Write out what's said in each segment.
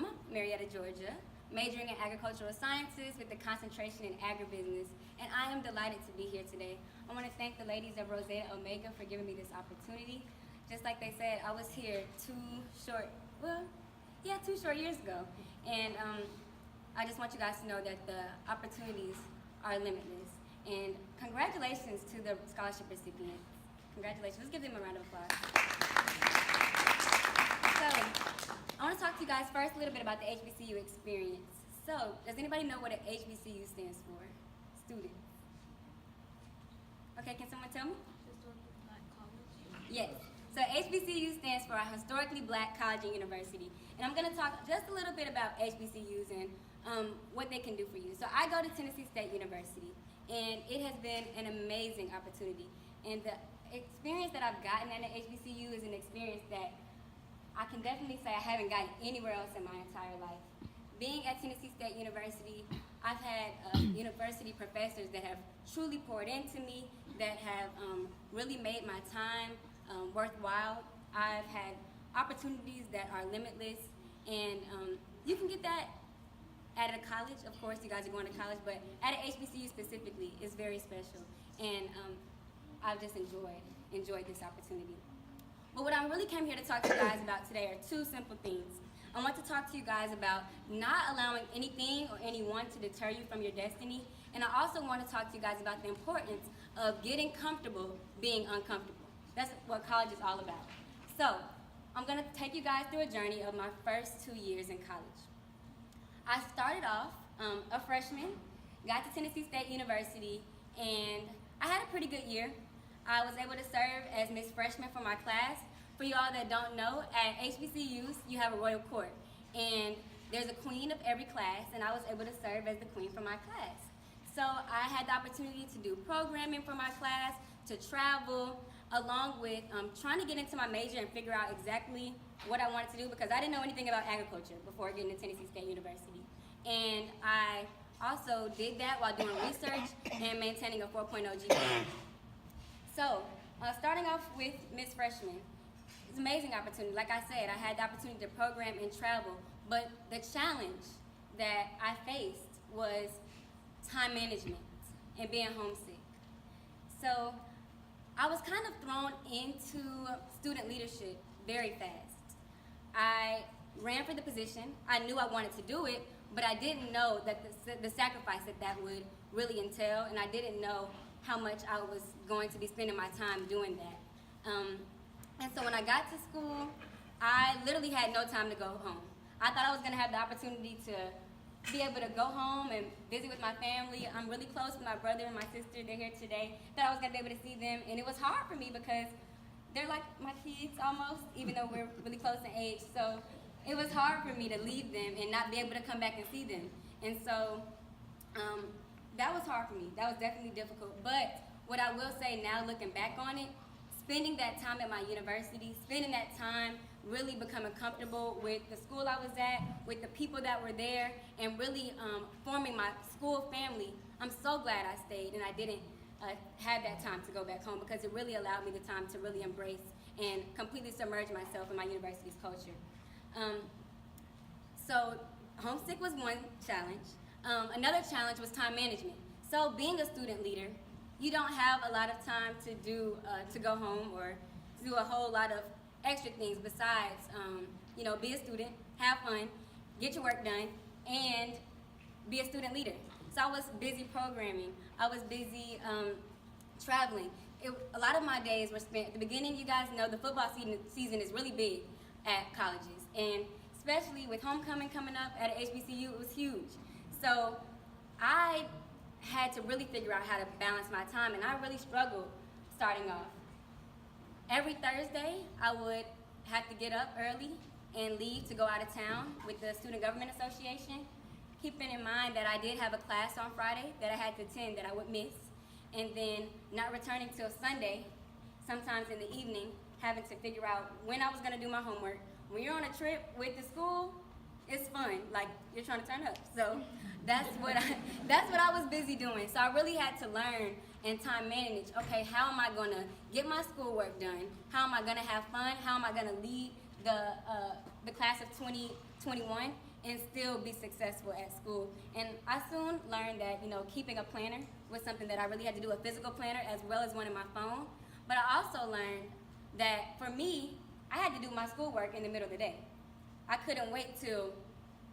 from Marietta, Georgia, majoring in agricultural sciences with a concentration in agribusiness, and I am delighted to be here today. I want to thank the ladies of Rosetta Omega for giving me this opportunity. Just like they said, I was here 2 short years ago, and I just want you guys to know that the opportunities are limitless. And congratulations to the scholarship recipients. Congratulations. Let's give them a round of applause. So, I want to talk to you guys first a little bit about the Hbcu Experience. So, does anybody know what an Hbcu stands for? Students. Okay, can someone tell me? Historically Black College. Yes. So HBCU stands for Historically Black College and University. And I'm going to talk just a little bit about HBCUs and what they can do for you. So I go to Tennessee State University, and it has been an amazing opportunity. And the experience that I've gotten at an HBCU is an experience that I can definitely say I haven't gotten anywhere else in my entire life. Being at Tennessee State University, I've had university professors that have truly poured into me, that have really made my time worthwhile. I've had opportunities that are limitless, and you can get that at a college. Of course, you guys are going to college, but at an HBCU specifically, it's very special, and I've just enjoyed this opportunity. But what I really came here to talk to you guys about today are 2 simple things. I want to talk to you guys about not allowing anything or anyone to deter you from your destiny, and I also want to talk to you guys about the importance of getting comfortable being uncomfortable. That's what college is all about. So, I'm going to take you guys through a journey of my first 2 years in college. I started off a freshman, got to Tennessee State University, and I had a pretty good year. I was able to serve as Miss Freshman for my class. For y'all that don't know, at HBCUs, you have a royal court, and there's a queen of every class, and I was able to serve as the queen for my class. So I had the opportunity to do programming for my class, to travel, along with trying to get into my major and figure out exactly what I wanted to do, because I didn't know anything about agriculture before getting to Tennessee State University. And I also did that while doing research and maintaining a 4.0 GPA. So, starting off with Miss Freshman, it's an amazing opportunity. Like I said, I had the opportunity to program and travel, but the challenge that I faced was time management and being homesick. So I was kind of thrown into student leadership very fast. I ran for the position. I knew I wanted to do it, but I didn't know that the sacrifice that would really entail, and I didn't know how much I was going to be spending my time doing that. And so when I got to school, I literally had no time to go home. I thought I was going to have the opportunity to be able to go home and visit with my family. I'm really close with my brother and my sister. They're here today. Thought I was going to be able to see them, and it was hard for me because they're like my kids almost, even though we're really close in age. So it was hard for me to leave them and not be able to come back and see them. And so that was hard for me. That was definitely difficult. But what I will say now, looking back on it, spending that time at my university, spending that time really becoming comfortable with the school I was at, with the people that were there, and really forming my school family, I'm so glad I stayed and I didn't have that time to go back home, because it really allowed me the time to really embrace and completely submerge myself in my university's culture. So homesick was one challenge. Another challenge was time management. So being a student leader, you don't have a lot of time to go home or to do a whole lot of extra things besides, be a student, have fun, get your work done, and be a student leader. So I was busy programming. I was busy traveling. A lot of my days were spent, at the beginning, you guys know the football season is really big at colleges, and especially with homecoming coming up at an HBCU, it was huge. So I had to really figure out how to balance my time, and I really struggled starting off. Every Thursday, I would have to get up early and leave to go out of town with the Student Government Association, keeping in mind that I did have a class on Friday that I had to attend that I would miss, and then not returning till Sunday, sometimes in the evening, having to figure out when I was going to do my homework. When you're on a trip with the school, it's fun, like you're trying to turn up. So that's what I was busy doing. So I really had to learn and time manage. Okay, how am I going to get my schoolwork done? How am I going to have fun? How am I going to lead the class of 2021 and still be successful at school. And I soon learned that, keeping a planner was something that I really had to do, a physical planner as well as one in my phone. But I also learned that for me, I had to do my schoolwork in the middle of the day. I couldn't wait till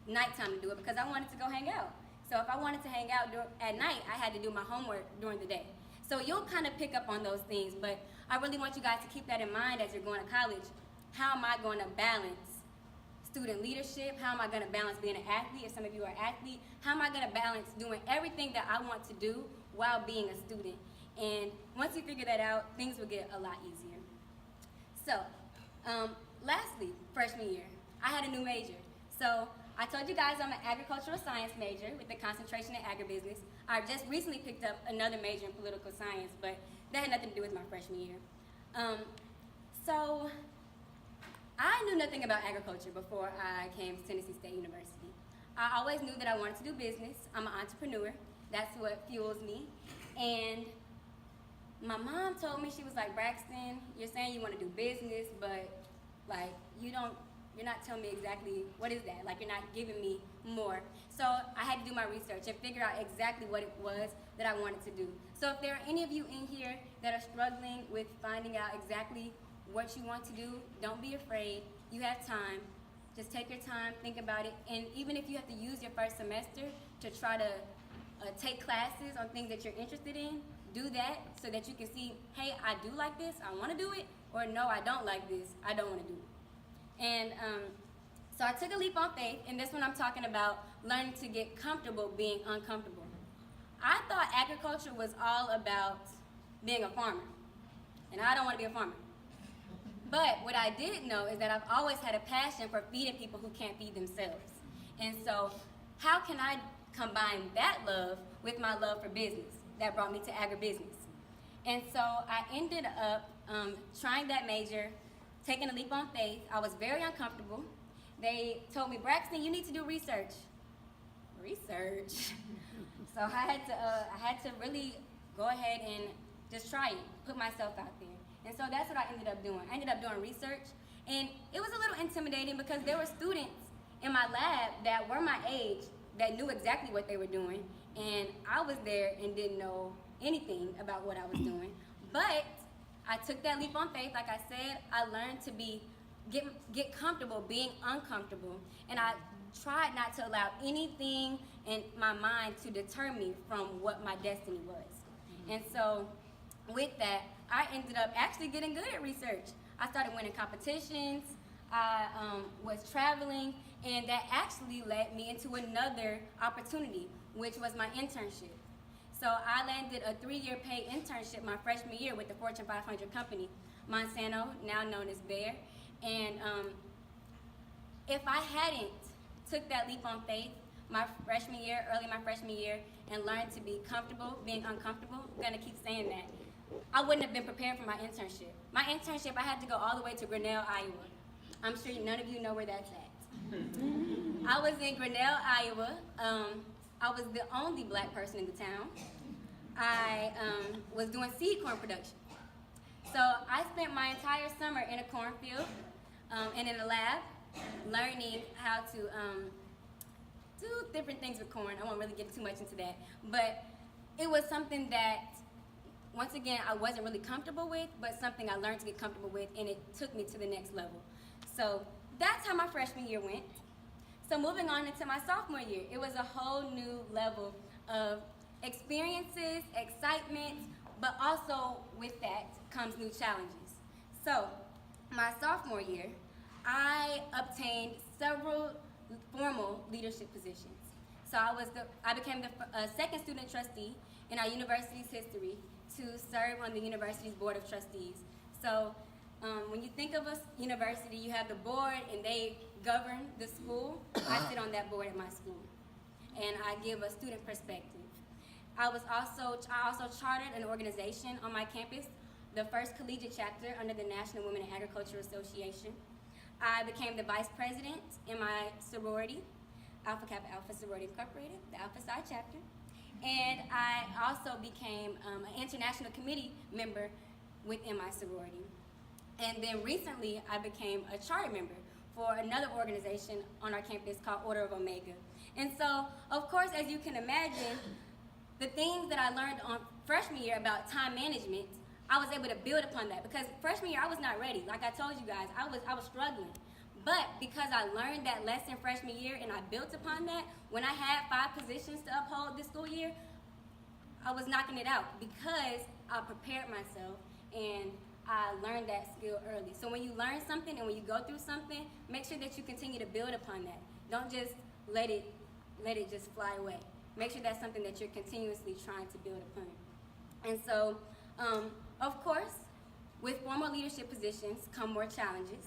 nighttime to do it because I wanted to go hang out. So if I wanted to hang out at night, I had to do my homework during the day. So you'll kind of pick up on those things, but I really want you guys to keep that in mind as you're going to college. How am I going to balance student leadership? How am I going to balance being an athlete, if some of you are athletes? How am I going to balance doing everything that I want to do while being a student? And once you figure that out, things will get a lot easier. So, lastly, freshman year, I had a new major. So I told you guys I'm an agricultural science major with a concentration in agribusiness. I just recently picked up another major in political science, but that had nothing to do with my freshman year. So I knew nothing about agriculture before I came to Tennessee State University. I always knew that I wanted to do business. I'm an entrepreneur. That's what fuels me. And my mom told me, she was like, Braxton, you're saying you want to do business, but like you're not telling me exactly what is that. Like you're not giving me more. So I had to do my research and figure out exactly what it was that I wanted to do. So if there are any of you in here that are struggling with finding out exactly what you want to do, don't be afraid. You have time. Just take your time, think about it, and even if you have to use your first semester to try to take classes on things that you're interested in, do that so that you can see, hey, I do like this, I want to do it, or no, I don't like this, I don't want to do it. And so I took a leap on faith, and this one I'm talking about learning to get comfortable being uncomfortable. I thought agriculture was all about being a farmer, and I don't want to be a farmer. But what I didn't know is that I've always had a passion for feeding people who can't feed themselves. And so how can I combine that love with my love for business? That brought me to agribusiness. And so I ended up trying that major, taking a leap on faith. I was very uncomfortable. They told me, Braxton, you need to do research. Research? So I had to really go ahead and just try it, put myself out there. And so that's what I ended up doing. I ended up doing research, and it was a little intimidating because there were students in my lab that were my age that knew exactly what they were doing, and I was there and didn't know anything about what I was doing. But I took that leap on faith. Like I said, I learned to get comfortable being uncomfortable, and I tried not to allow anything in my mind to deter me from what my destiny was. And so with that, I ended up actually getting good at research. I started winning competitions, I was traveling, and that actually led me into another opportunity, which was my internship. So I landed a 3-year paid internship my freshman year with the Fortune 500 company, Monsanto, now known as Bayer. And if I hadn't took that leap on faith early my freshman year, and learned to be comfortable being uncomfortable, I'm gonna keep saying that, I wouldn't have been prepared for my internship. My internship, I had to go all the way to Grinnell, Iowa. I'm sure none of you know where that's at. I was in Grinnell, Iowa. I was the only black person in the town. I was doing seed corn production. So I spent my entire summer in a cornfield and in a lab learning how to do different things with corn. I won't really get too much into that. But it was something that, once again, I wasn't really comfortable with, but something I learned to get comfortable with, and it took me to the next level. So that's how my freshman year went. So moving on into my sophomore year, it was a whole new level of experiences, excitement, but also with that comes new challenges. So my sophomore year, I obtained several formal leadership positions. So I became the second student trustee in our university's history to serve on the university's board of trustees. So when you think of a university, you have the board and they govern the school. I sit on that board at my school, and I give a student perspective. I also chartered an organization on my campus, the first collegiate chapter under the National Women in Agriculture Association. I became the vice president in my sorority, Alpha Kappa Alpha Sorority Incorporated, the Alpha Psi chapter. And I also became an international committee member within my sorority. And then recently, I became a charter member for another organization on our campus called Order of Omega. And so, of course, as you can imagine, the things that I learned on freshman year about time management, I was able to build upon that, because freshman year I was not ready. Like I told you guys, I was struggling. But because I learned that lesson freshman year and I built upon that, when I had 5 positions to uphold this school year, I was knocking it out because I prepared myself and I learned that skill early. So when you learn something and when you go through something, make sure that you continue to build upon that. Don't just let it just fly away. Make sure that's something that you're continuously trying to build upon. And so, of course, with formal leadership positions come more challenges.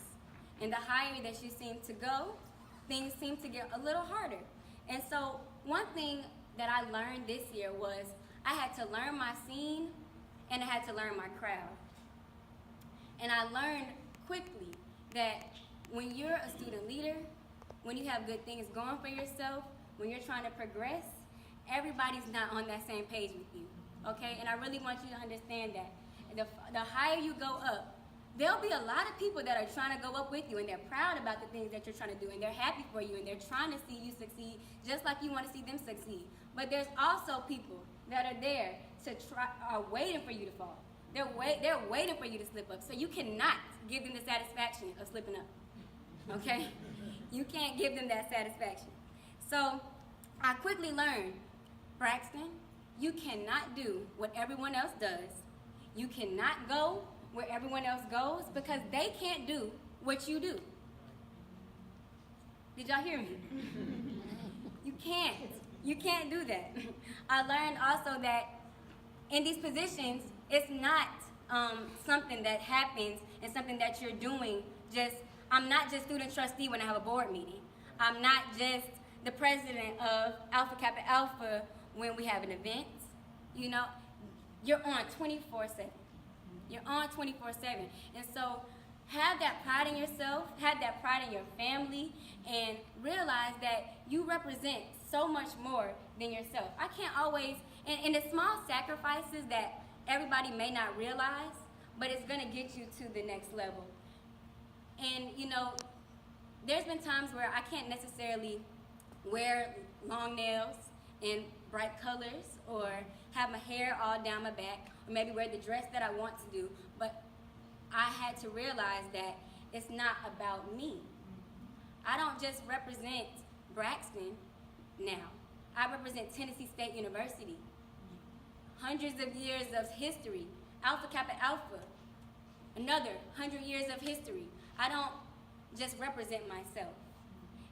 And the higher that you seem to go, things seem to get a little harder. And so one thing that I learned this year was I had to learn my scene and I had to learn my crowd. And I learned quickly that when you're a student leader, when you have good things going for yourself, when you're trying to progress, everybody's not on that same page with you, okay? And I really want you to understand that. The higher you go up, there'll be a lot of people that are trying to go up with you, and they're proud about the things that you're trying to do, and they're happy for you, and they're trying to see you succeed just like you want to see them succeed. But there's also people that are there are waiting for you to fall. They're waiting for you to slip up. So you cannot give them the satisfaction of slipping up, okay? You can't give them that satisfaction. So I quickly learned, Braxton, you cannot do what everyone else does. You cannot go where everyone else goes because they can't do what you do. Did y'all hear me? You can't. You can't do that. I learned also that in these positions, it's not something that happens and something that you're doing I'm not just student trustee when I have a board meeting. I'm not just the president of Alpha Kappa Alpha when we have an event. You know, you're on 24/7. You're on 24/7. And so have that pride in yourself, have that pride in your family, and realize that you represent so much more than yourself. I can't always, and the small sacrifices that everybody may not realize, but it's gonna get you to the next level. And you know, there's been times where I can't necessarily wear long nails and bright colors or have my hair all down my back or maybe wear the dress that I want to do, but I had to realize that it's not about me. I don't just represent Braxton now. I represent Tennessee State University. Hundreds of years of history. Alpha Kappa Alpha. Another 100 years of history. I don't just represent myself.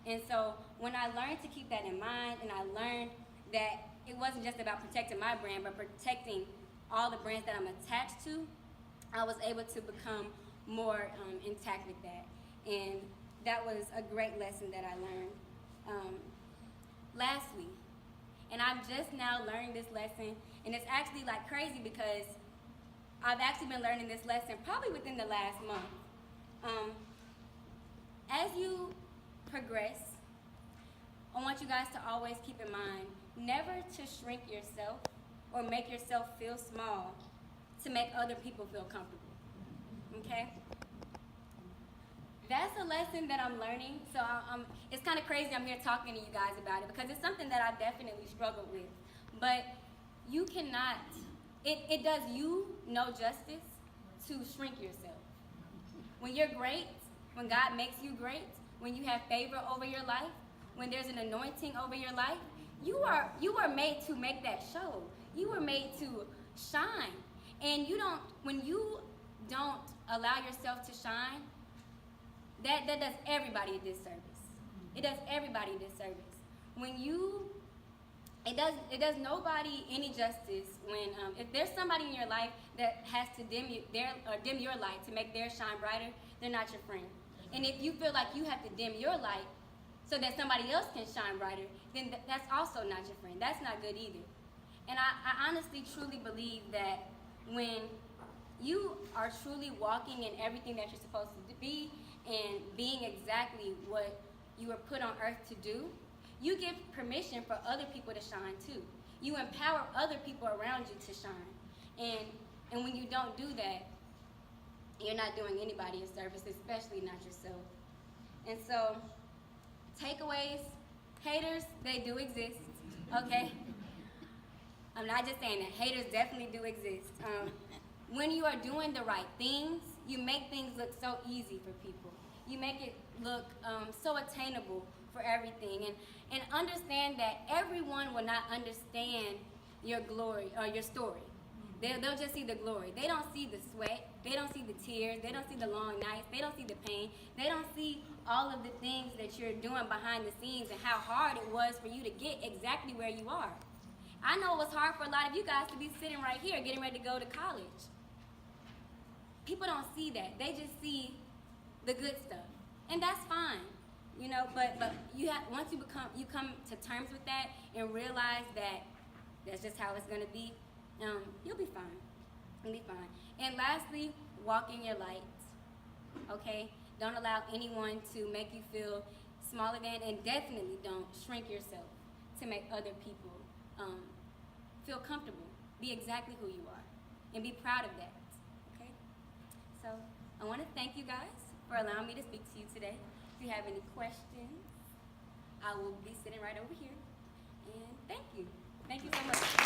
And so when I learned to keep that in mind, and I learned that it wasn't just about protecting my brand, but protecting all the brands that I'm attached to, I was able to become more intact with that. And that was a great lesson that I learned lastly. And I'm just now learning this lesson, and it's actually like crazy because I've actually been learning this lesson probably within the last month. As you progress, I want you guys to always keep in mind, never to shrink yourself or make yourself feel small to make other people feel comfortable, okay? That's a lesson that I'm learning, so it's kind of crazy I'm here talking to you guys about it because it's something that I definitely struggled with. But you cannot, it does you no justice to shrink yourself. When you're great, when God makes you great, when you have favor over your life, when there's an anointing over your life, you are made to make that show. You were made to shine. And when you don't allow yourself to shine, that does everybody a disservice. It does everybody a disservice. It does nobody any justice when if there's somebody in your life that has to dim your light to make theirs shine brighter, they're not your friend. And if you feel like you have to dim your light so that somebody else can shine brighter, then that's also not your friend. That's not good either. And I honestly, truly believe that when you are truly walking in everything that you're supposed to be and being exactly what you were put on earth to do, you give permission for other people to shine too. You empower other people around you to shine. And when you don't do that, you're not doing anybody a service, especially not yourself. And so, takeaways, haters, they do exist, okay? I'm not just saying that. Haters definitely do exist. When you are doing the right things, you make things look so easy for people. You make it look so attainable for everything. And understand that everyone will not understand your glory or your story. They'll just see the glory. They don't see the sweat. They don't see the tears. They don't see the long nights. They don't see the pain. They don't see all of the things that you're doing behind the scenes and how hard it was for you to get exactly where you are. I know it was hard for a lot of you guys to be sitting right here getting ready to go to college. People don't see that. They just see the good stuff. And that's fine. You know, but once you come to terms with that and realize that that's just how it's going to be, you'll be fine. You'll be fine. And lastly, walk in your light. Okay? Don't allow anyone to make you feel smaller than, and definitely don't shrink yourself to make other people feel comfortable. Be exactly who you are. And be proud of that. Okay? So, I want to thank you guys for allowing me to speak to you today. If you have any questions, I will be sitting right over here. And thank you. Thank you so much.